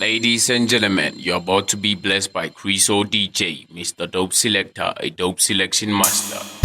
Ladies and gentlemen, you're about to be blessed by GREEZHODJ, Mr. Dope Selector, a dope selection master.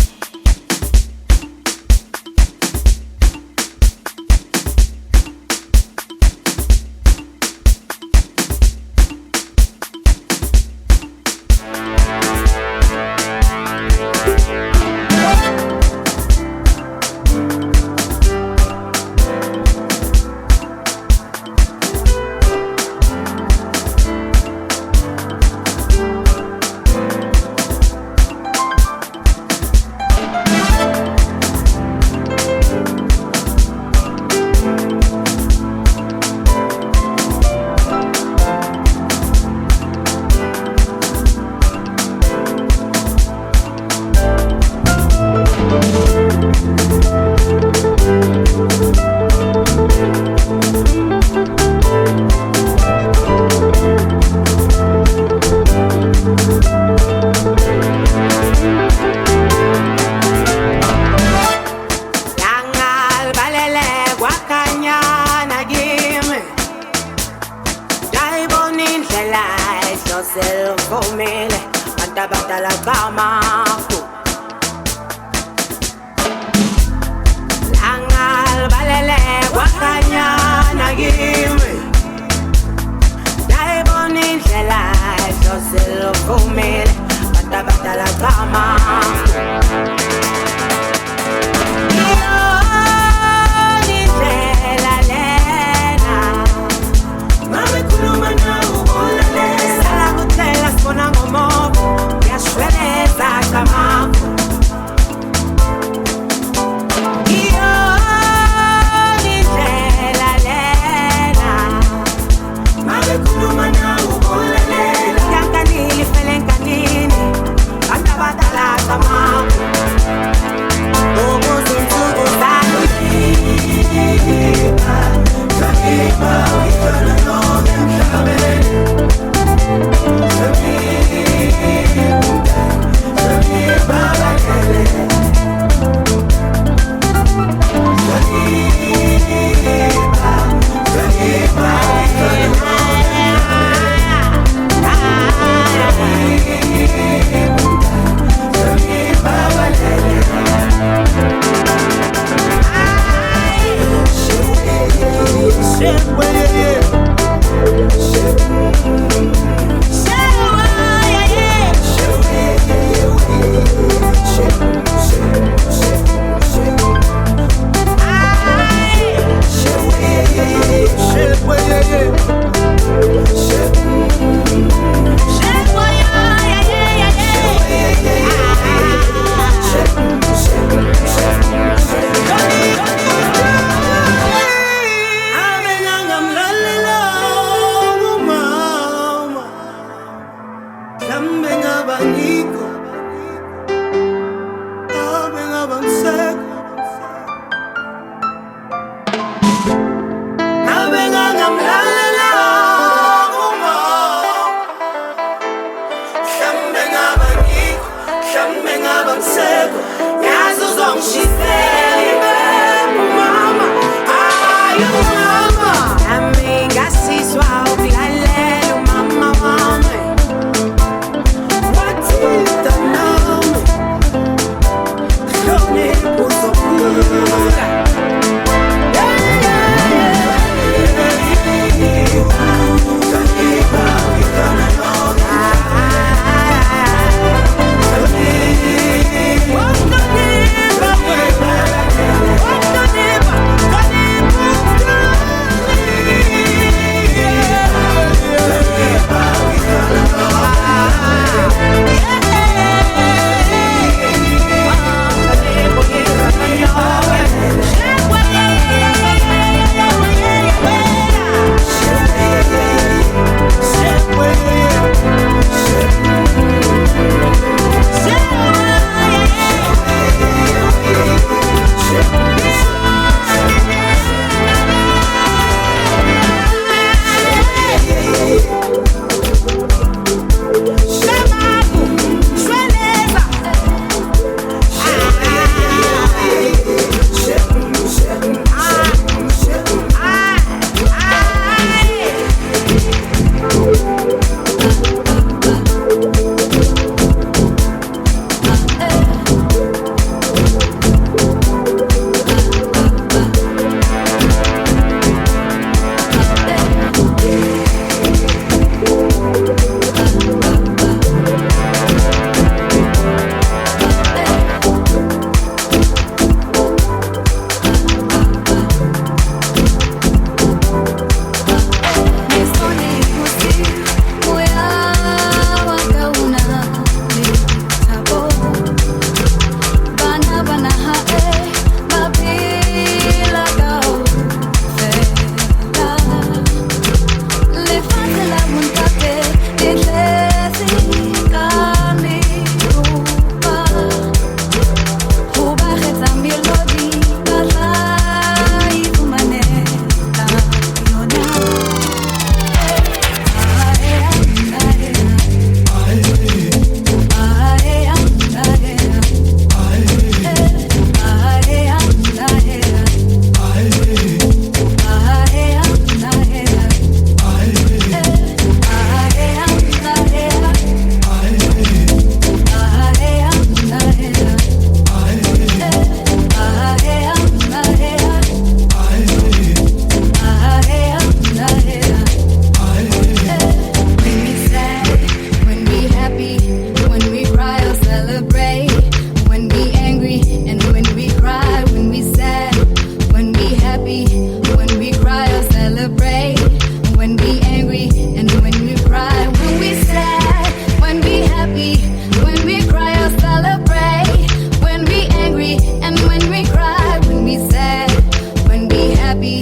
happy,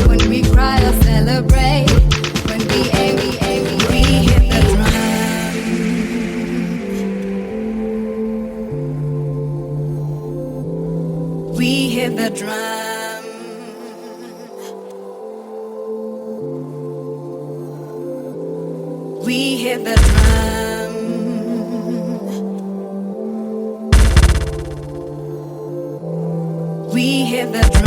when we cry or celebrate, when we angry, we hit the drum. We hit the drum. We hit the drum. We hit the drum.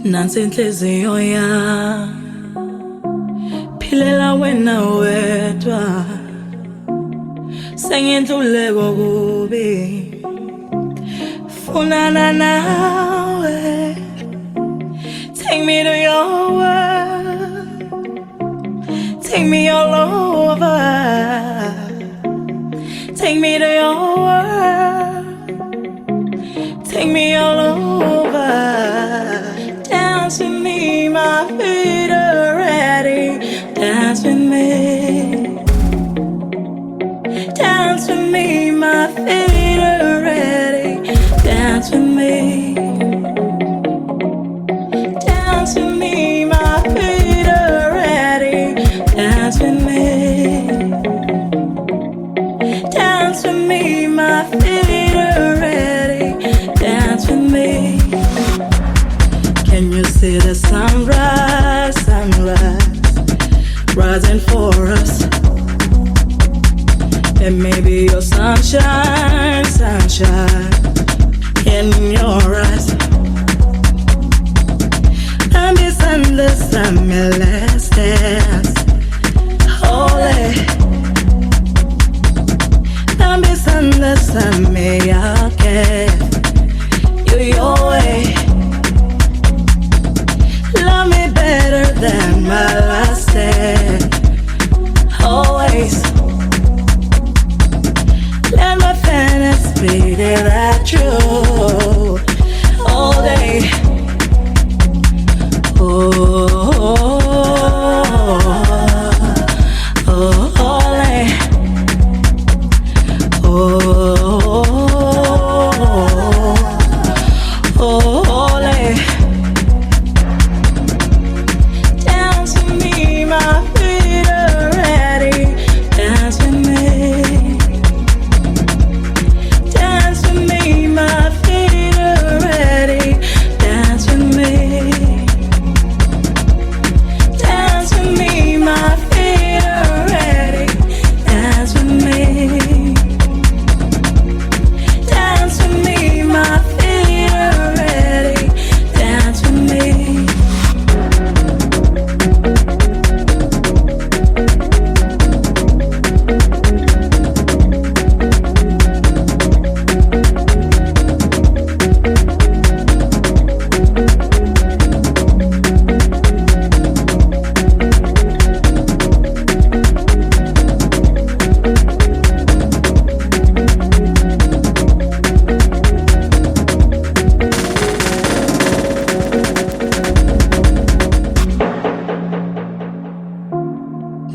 Nansi inhliziyo yami philela wena wedwa sengindluleko kubi funana nawe. Take me to your world, take me all over, take me to your world, take me all over. Dance with me, my feet are ready. Dance with me. Dance with me, my feet are ready. Dance with me. Dance with me, my feet are ready. Dance with me. Dance with me, my feet are ready. Dance with me. Can you see the sunrise, sunrise, rising for us? It may be your sunshine, sunshine in your eyes. And it's endless and let's dance, holy. And it's endless and me, I care. You your way. Love me better than my last day. Always. Let my fantasy be that true. All day. Oh.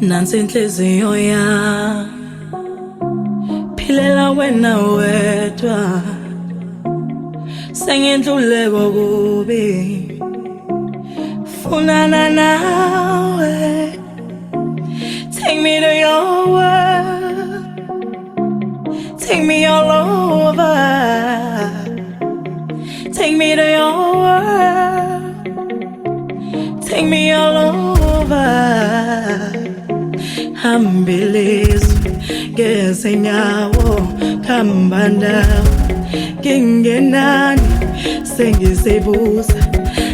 nansi inhliziyo yami philela wena wedwa sengindluleko kubi funana nawe. Take me to your world, take me all over, take me to your world, take me all over. Hambilizwe ngezinyawo khamba ndawo ngingenani sengizibuza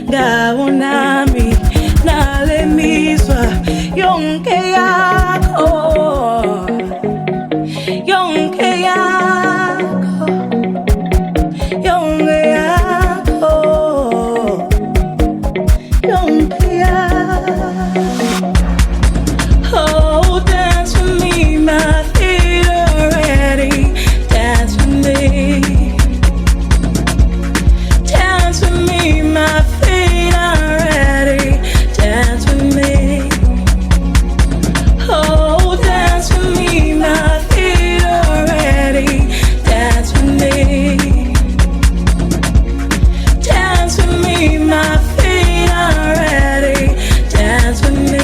ngawo nami nale mizwa yonke yakho, yonke yakho, yonke yakho, yonke yakho. Oh, dance with me, my feet are ready. Dance with me, dance with me, my feet are ready. Dance with me. Oh, dance with me, my feet are ready. Dance with me, dance with me, my feet are ready. Dance with me.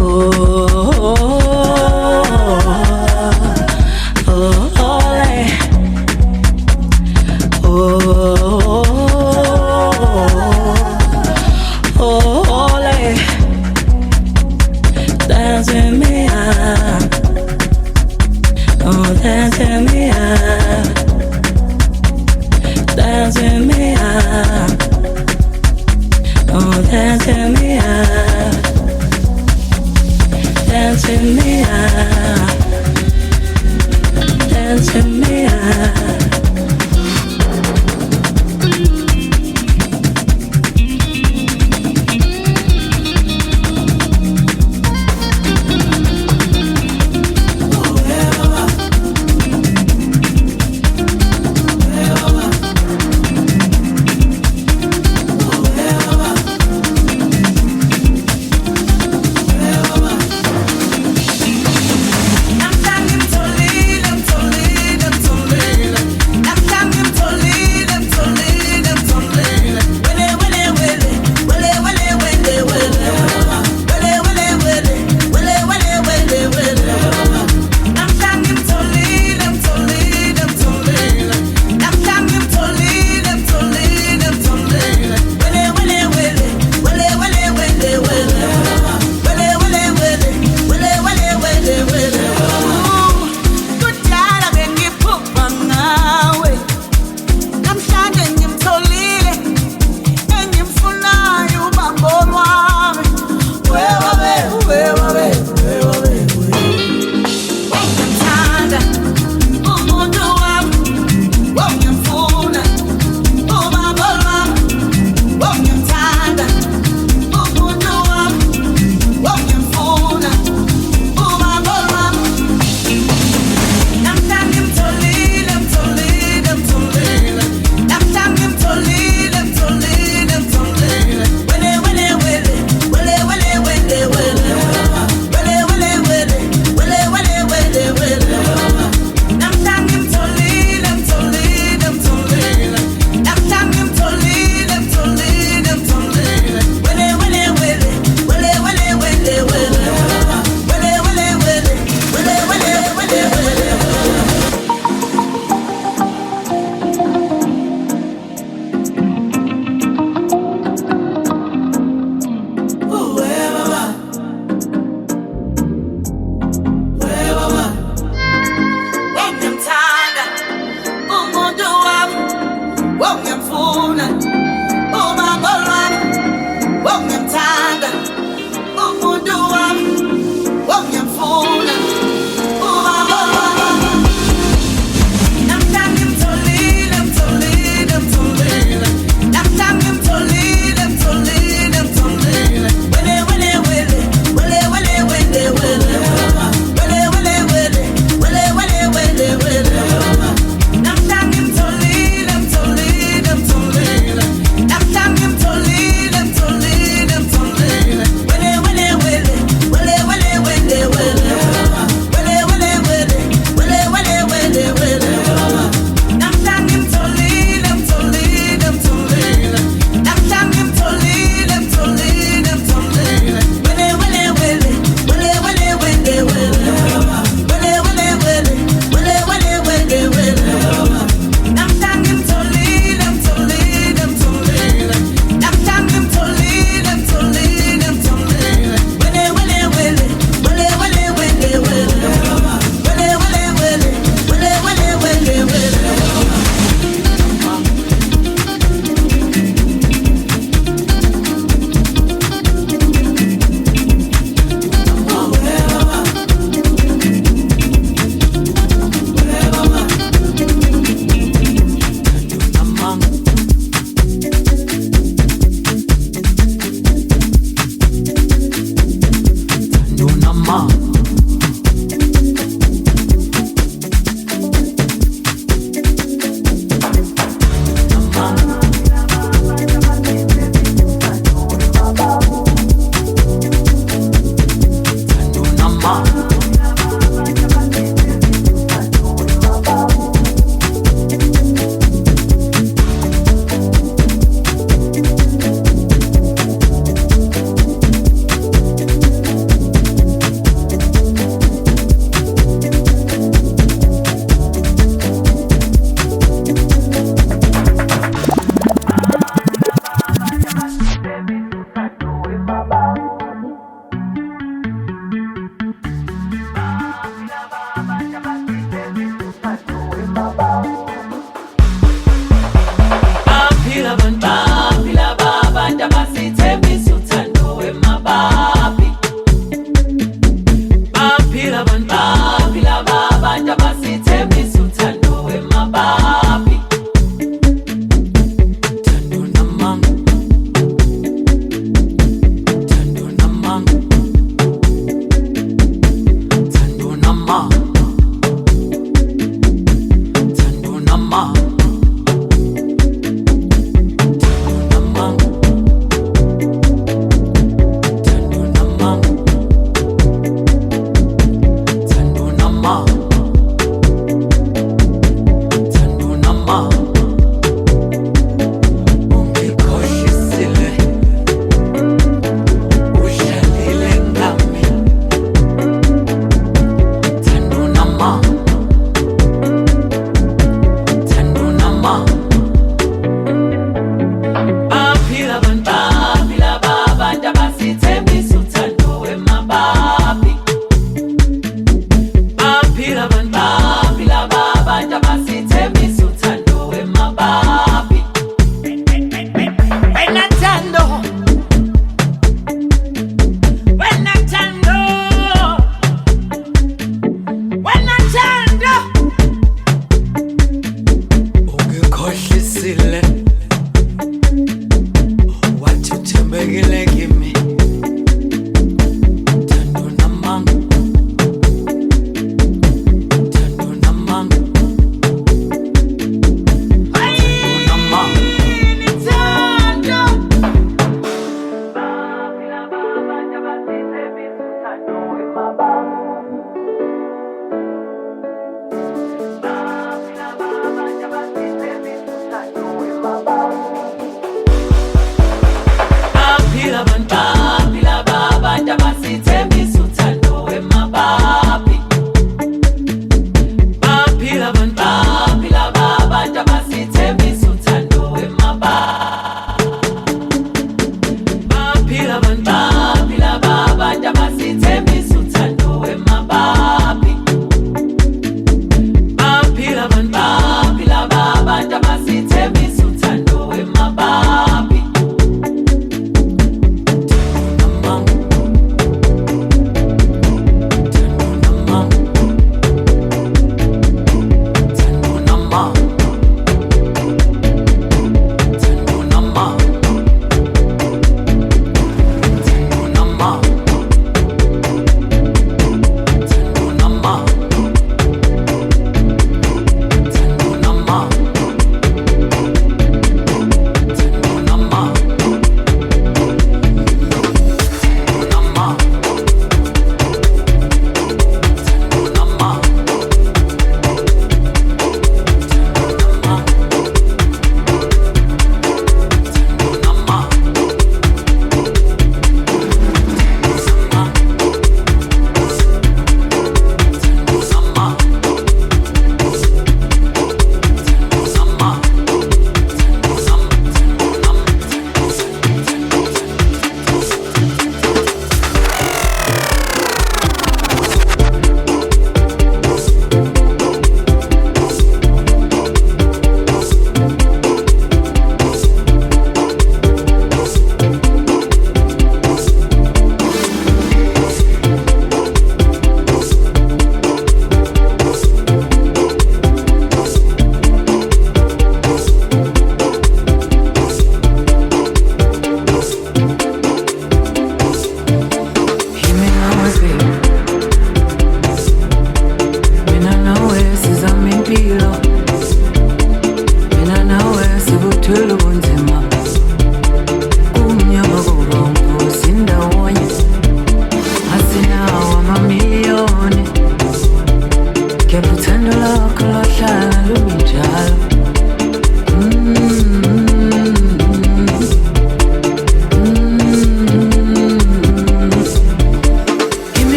Oh, oh, oh, oh, oh, dance with me, oh, dance with me, dance with me, oh, dance with me, dance with me, dance with me. I'm standing tall,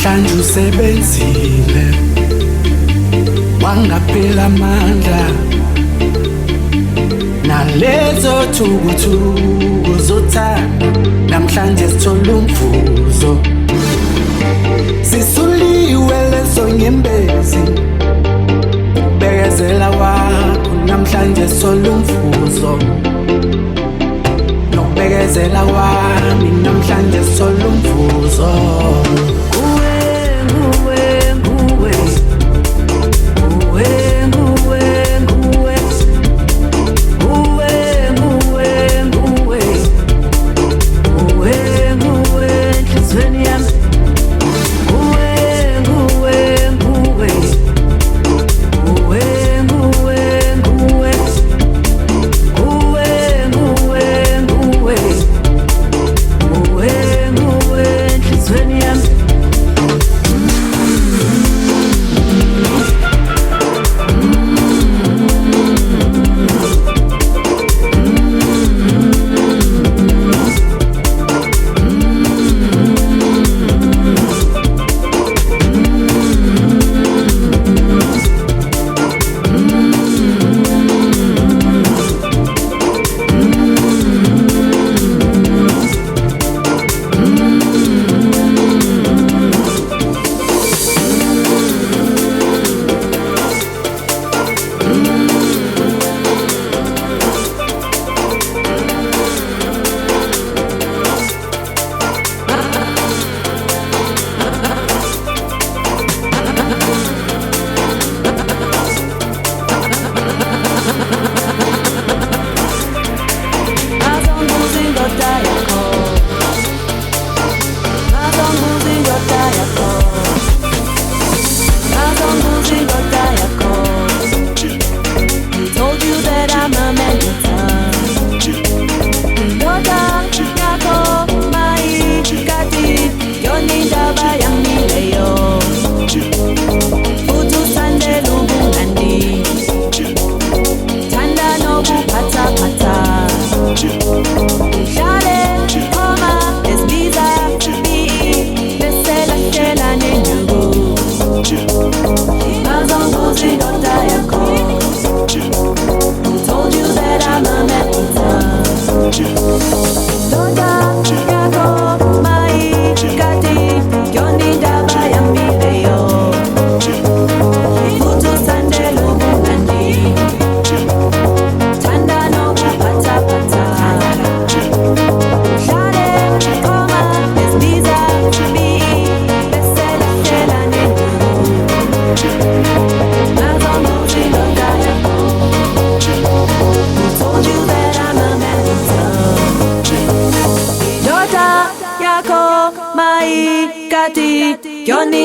namhlanje usebenzile wangaphela amandla nalezo thukuthuku zothanda namhlanje sithola umvuzo sisuliwe lezo nyembezi bekezela wakho namhlanje sithola umvuzo nokubekezela wami namhlanje sithola umvuzo When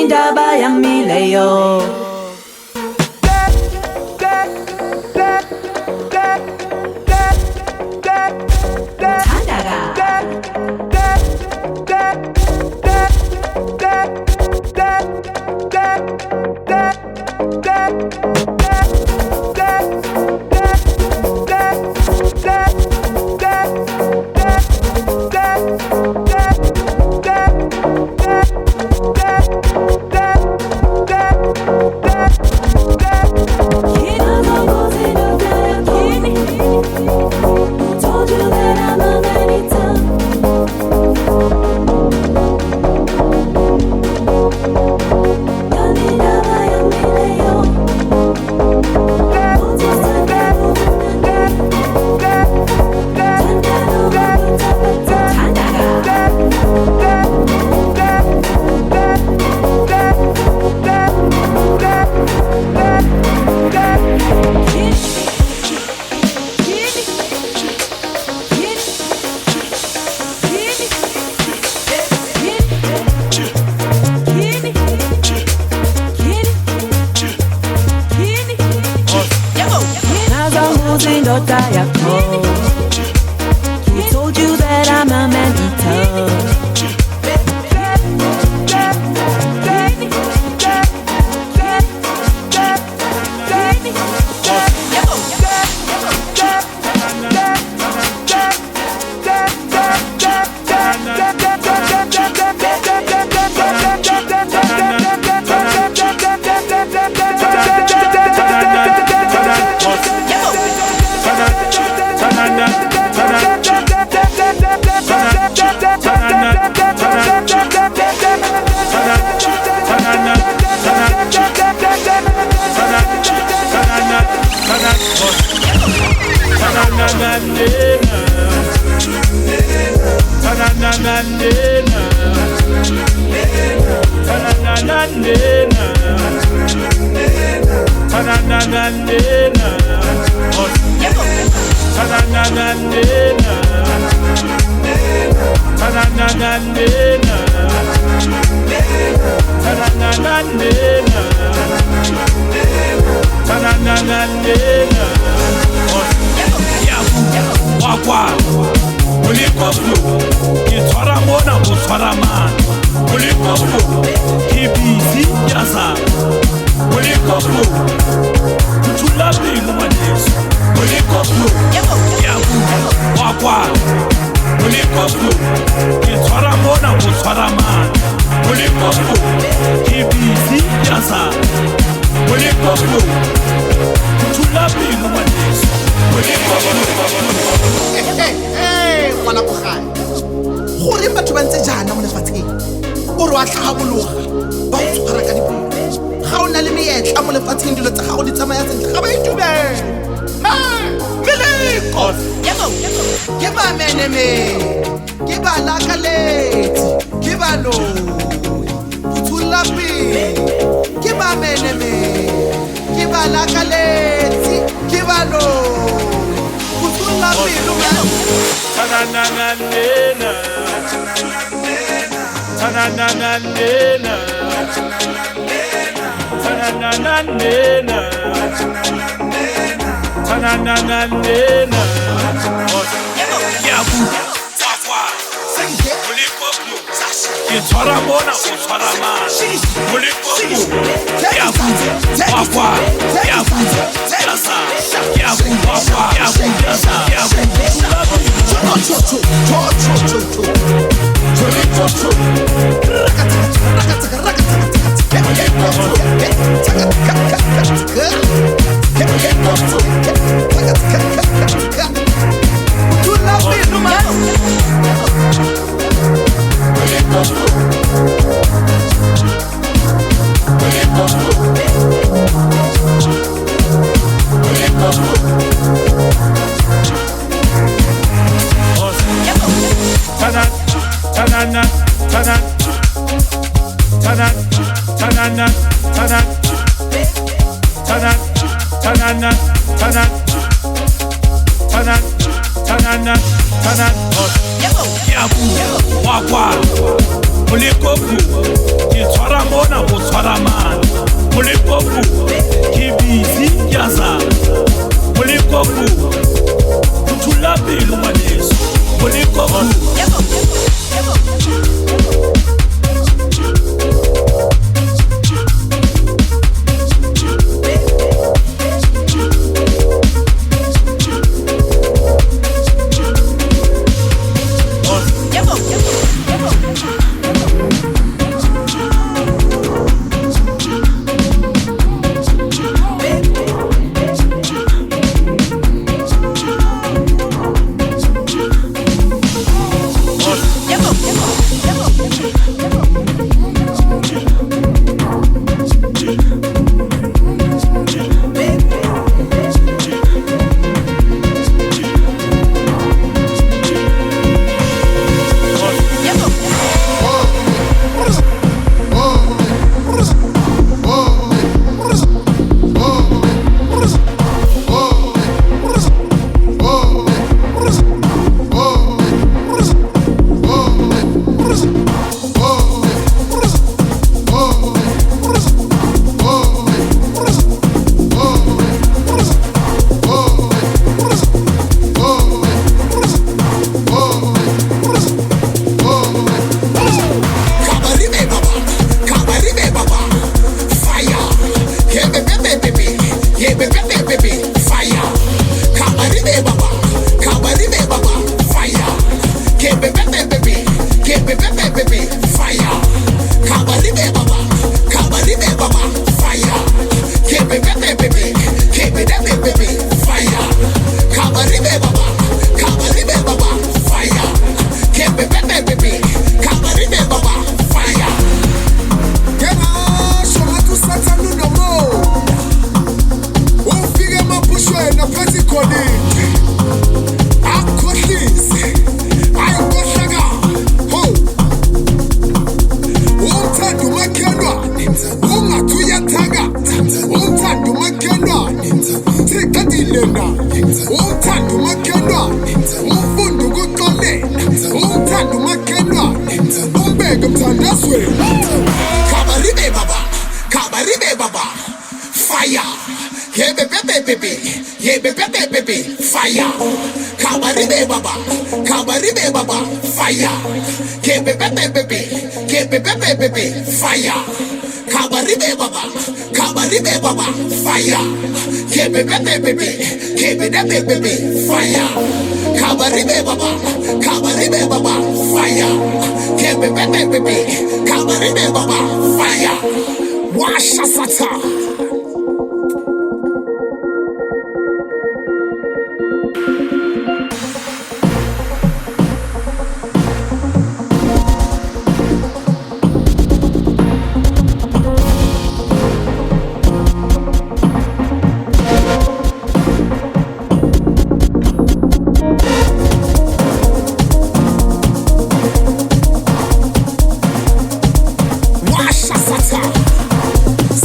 Ndaba ya mileyo He told you that I'm a man eater.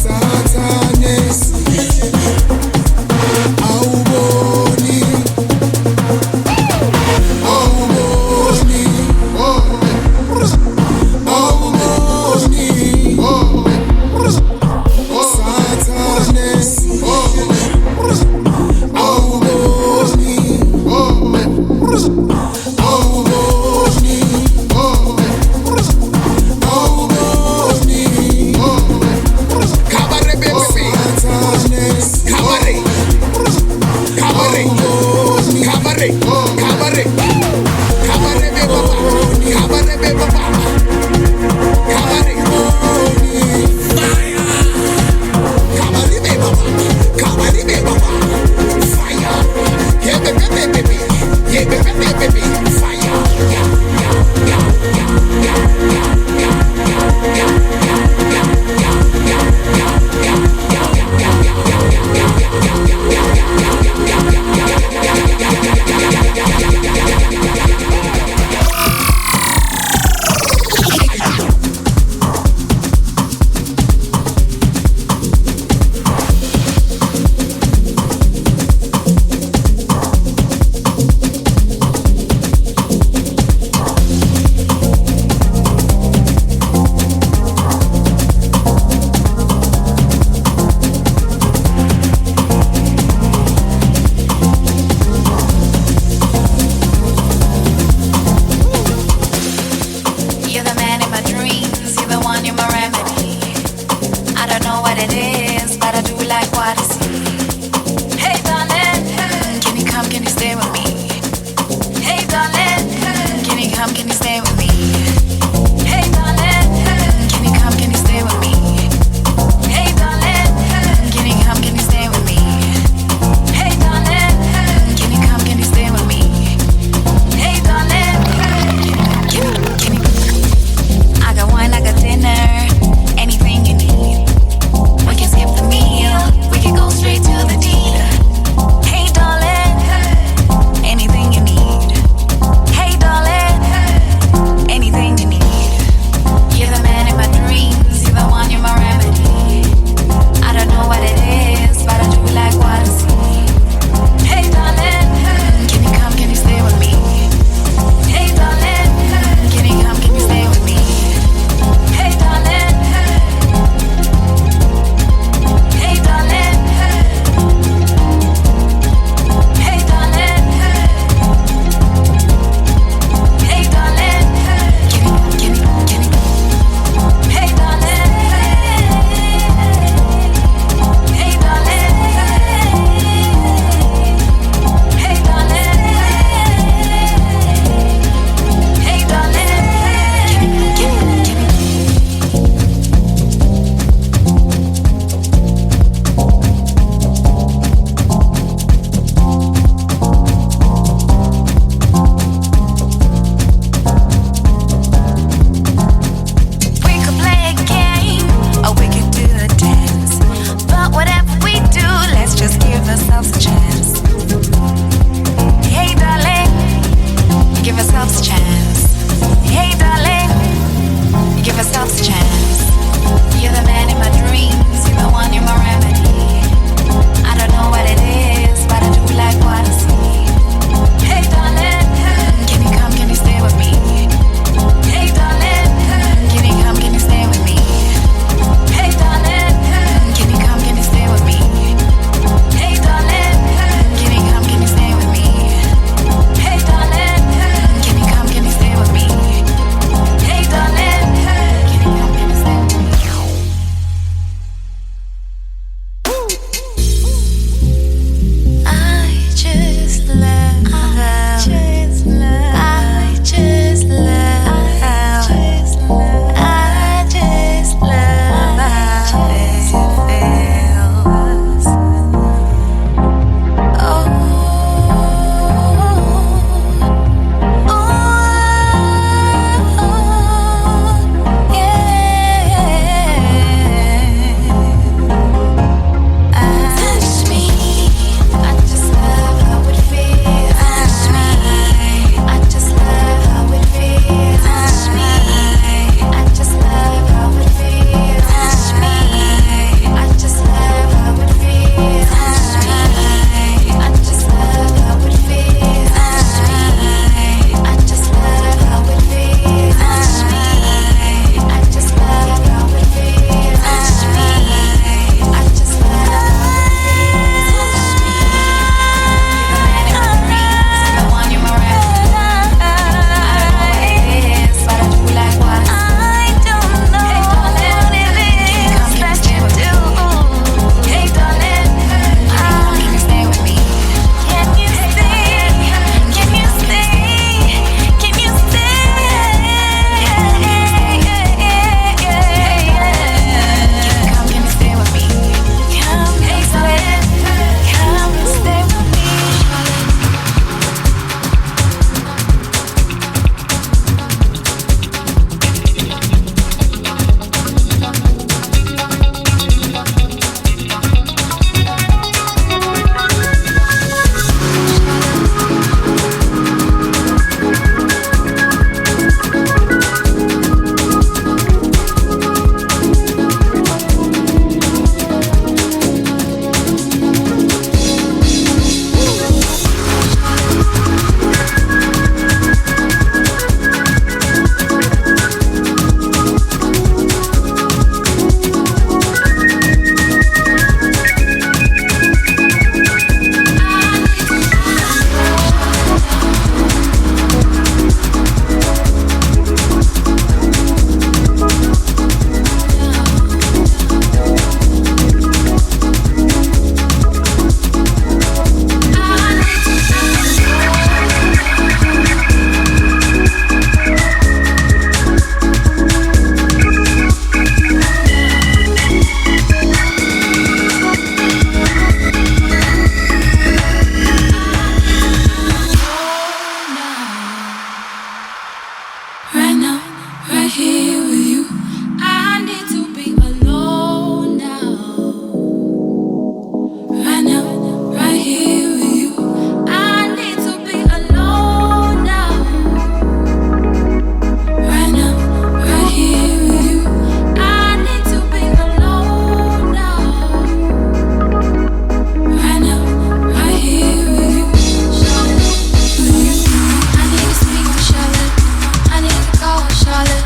Satan. give ourselves a chance. You're the man in my dreams, you're the one in my remedy. I don't know what it is, but I do like what I see. Hey darling, can you come, can you stay with me? Hey darling, can you come, can you stay with me? Hey darling, can you come, can you stay with me? Hey darling, can you come, can you stay with me? Hey darling, can you come, can you stay with me? Hey darling, can you come, can you stay with me? I just love I just love I just love how it feels. Oh, touch me. I just love how it feels. Touch me. I just love how it feels. Touch me. I just love how it feels. Touch me. I just love how it feels. Touch me. I just love how it feels. Touch me. I just love how it feels. Touch me. I just love how it feels. Touch me. I just love how it feels. Right now, right here with you. I need to be alone now. Right now, right here with you. I need to be alone now. Right now, right here with you. I need to be alone now. Right now, right here with you. Charlotte, with you. I need to speak to Charlotte. I need to call Charlotte.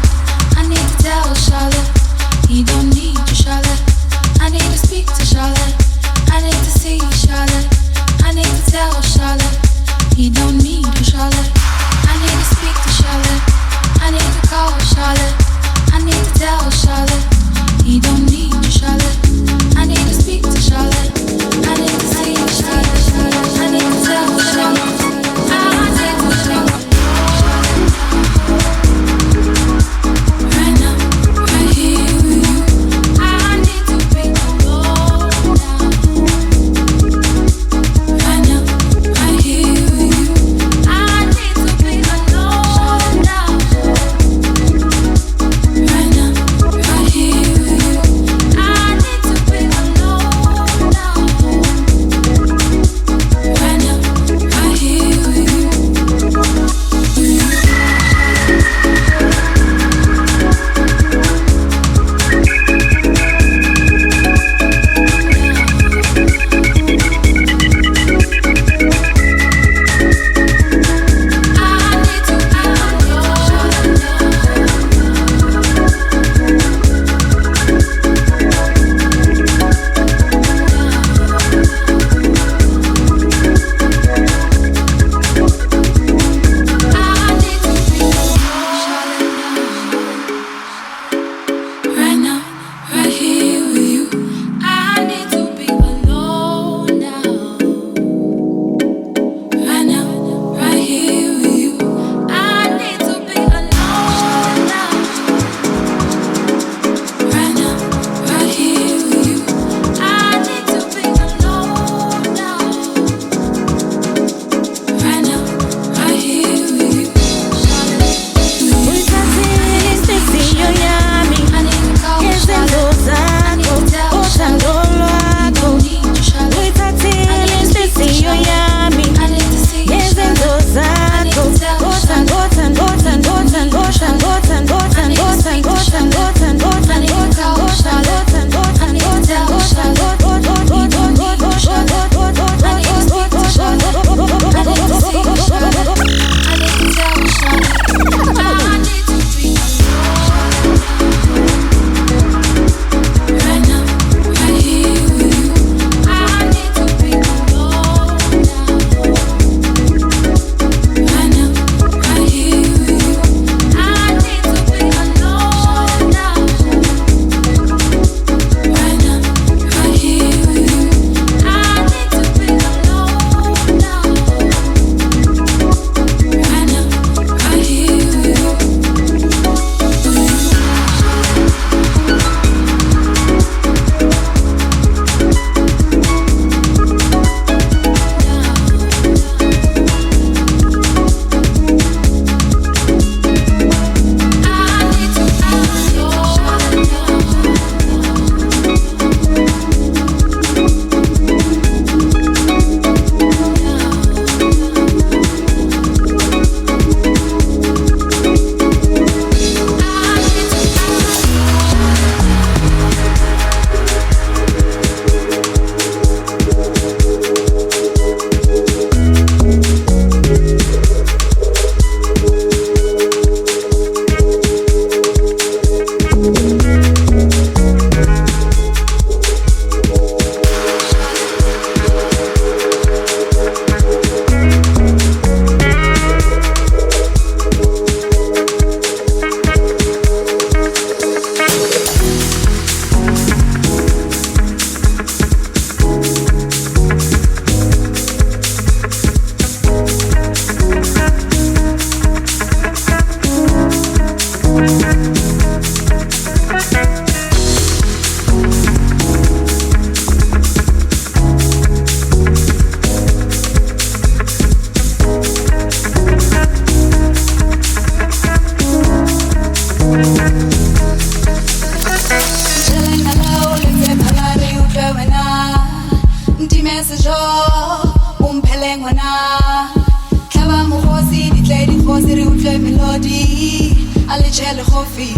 Alichele khofi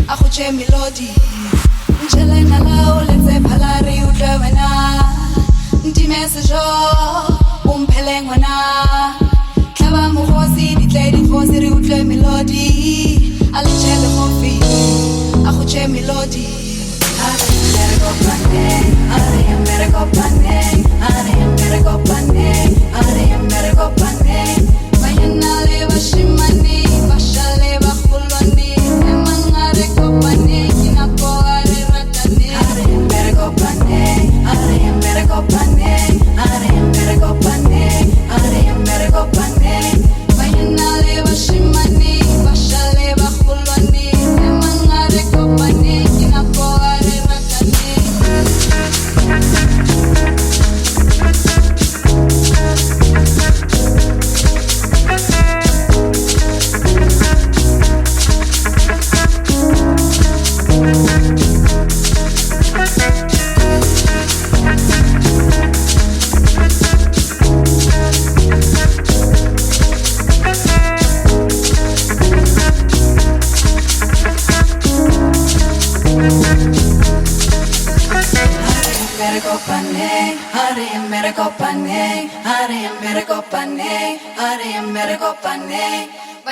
akhuche melody Njele nalao lenze phalari udwena Ndimesejo umphele ngwana Hlaba mokhosi ditledi khosi ri udwe melody Alichele khofi akhuche melody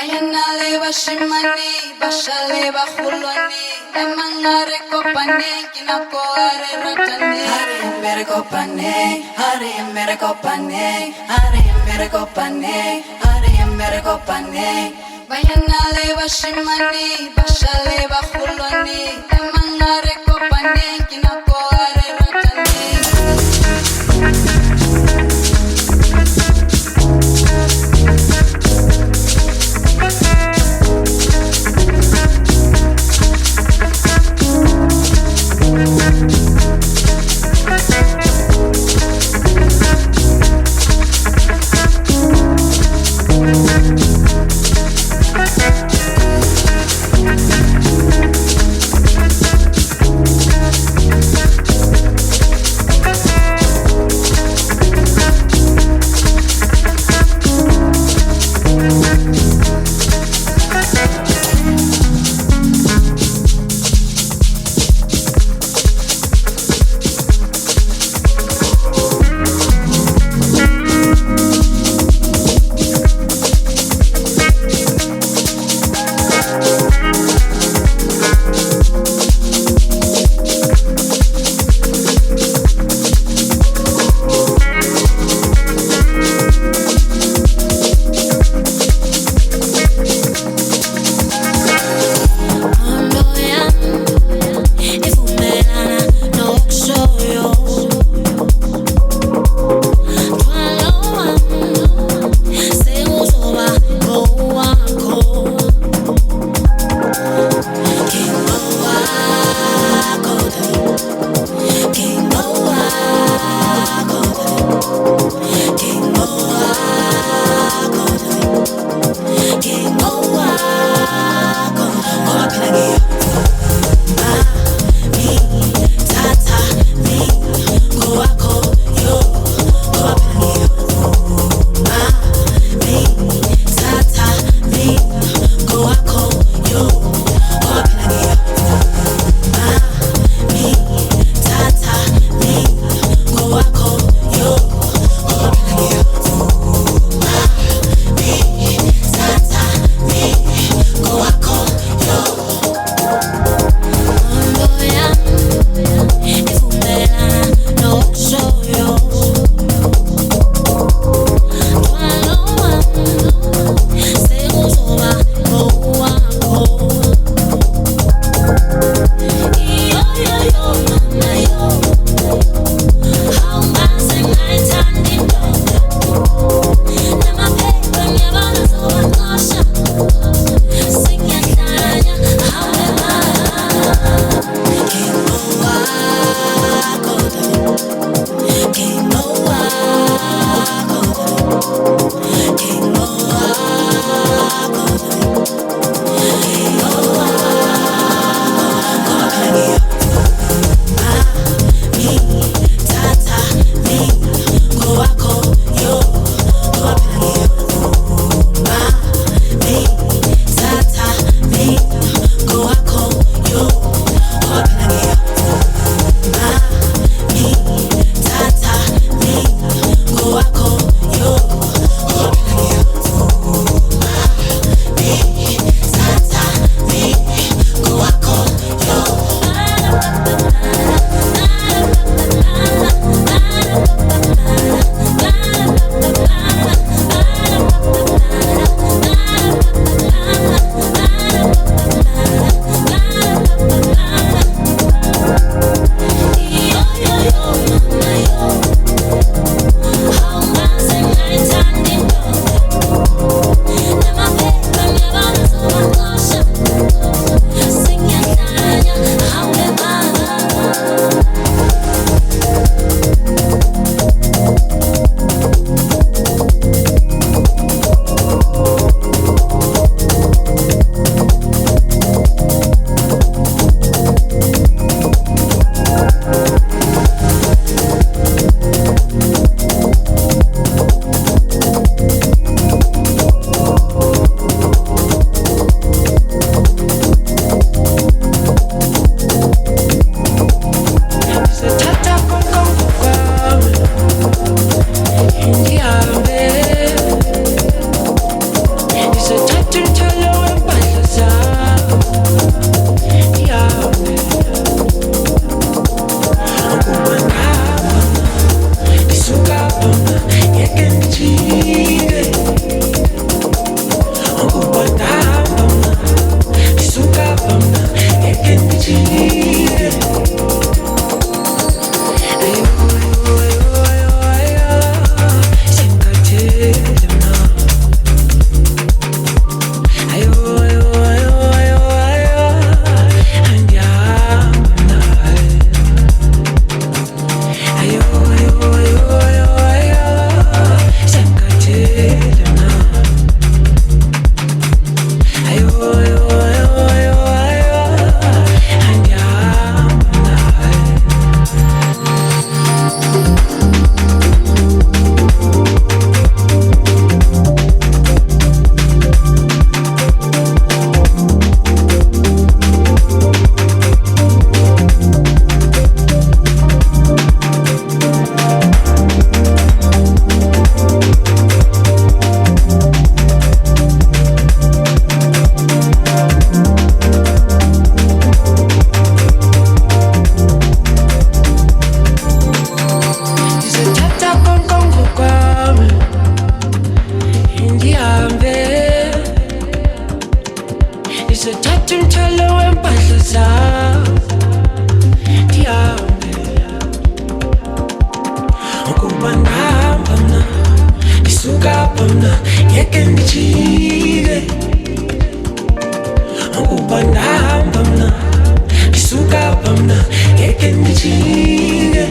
Bayanale bashimani bashale bakhulwani emangare kopane kinako are ratane are mere kopane Bayanale bashimani bashale bakhulwani emangare kopane kinako are ratane Ngizothatha umthwalo wempahla zami ndihambe ukuba ndihamba mna ndisuka apha mna ngeke ndijike ukuba ndihamba mna ndisuka apha mna ngeke ndijike